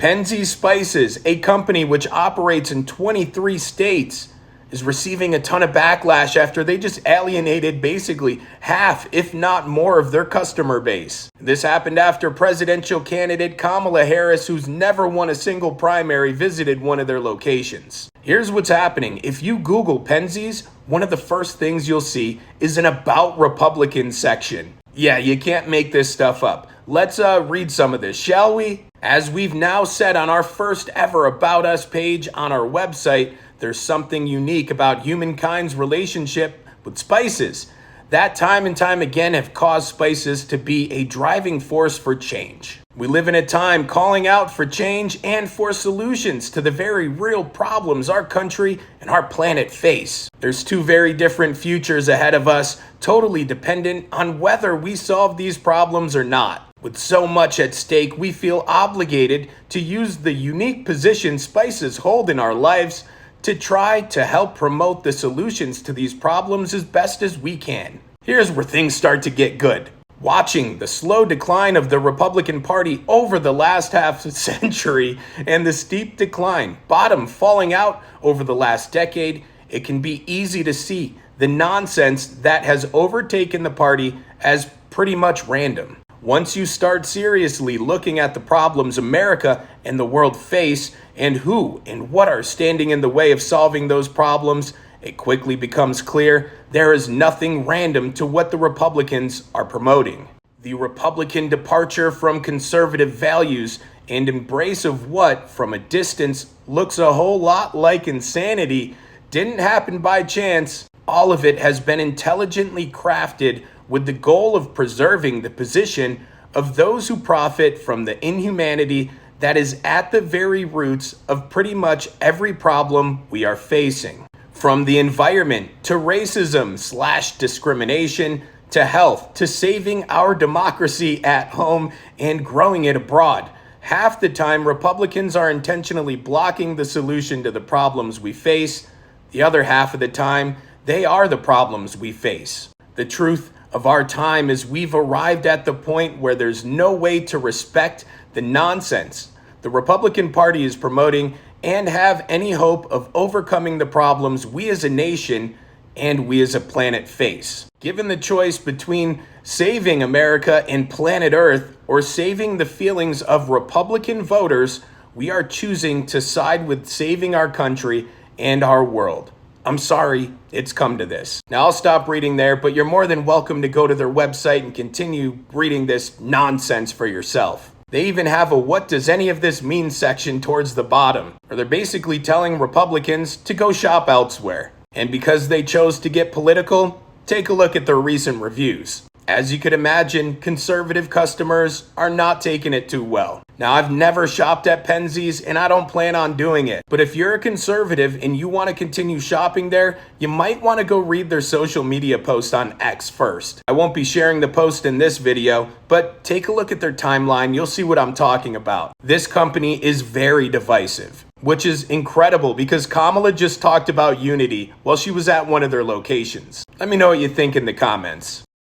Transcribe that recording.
Penzeys Spices, a company which operates in 23 states, is receiving a ton of backlash after they just alienated basically half, if not more, of their customer base. This happened after presidential candidate Kamala Harris, who's never won a single primary, visited one of their locations. Here's what's happening. If you Google Penzeys, one of the first things you'll see is an About Republicans section. Yeah, you can't make this stuff up. Let's read some of this, shall we? As we've now said on our first ever About Us page on our website, there's something unique about humankind's relationship with spices that time and time again have caused spices to be a driving force for change. We live in a time calling out for change and for solutions to the very real problems our country and our planet face. There's two very different futures ahead of us, totally dependent on whether we solve these problems or not. With so much at stake, we feel obligated to use the unique position spices hold in our lives to try to help promote the solutions to these problems as best as we can. Here's where things start to get good. Watching the slow decline of the Republican Party over the last half century and the steep decline, bottom falling out over the last decade, it can be easy to see the nonsense that has overtaken the party as pretty much random. Once you start seriously looking at the problems America and the world face and who and what are standing in the way of solving those problems, it quickly becomes clear there is nothing random to what the Republicans are promoting. The Republican departure from conservative values and embrace of what, from a distance, looks a whole lot like insanity didn't happen by chance. All of it has been intelligently crafted with the goal of preserving the position of those who profit from the inhumanity that is at the very roots of pretty much every problem we are facing. From the environment to racism/discrimination to health to saving our democracy at home and growing it abroad. Half the time, Republicans are intentionally blocking the solution to the problems we face. The other half of the time, they are the problems we face. The truth of our time is we've arrived at the point where there's no way to respect the nonsense the Republican Party is promoting and have any hope of overcoming the problems we as a nation and we as a planet face. Given the choice between saving America and planet Earth or saving the feelings of Republican voters, we are choosing to side with saving our country and our world. I'm sorry it's come to this. Now I'll stop reading there, but you're more than welcome to go to their website and continue reading this nonsense for yourself. They even have a "what does any of this mean" section towards the bottom, where they're basically telling Republicans to go shop elsewhere. And because they chose to get political, take a look at their recent reviews. As you could imagine, conservative customers are not taking it too well. Now, I've never shopped at Penzeys and I don't plan on doing it. But if you're a conservative and you want to continue shopping there, you might want to go read their social media post on X first. I won't be sharing the post in this video, but take a look at their timeline. You'll see what I'm talking about. This company is very divisive, which is incredible because Kamala just talked about unity while she was at one of their locations. Let me know what you think in the comments.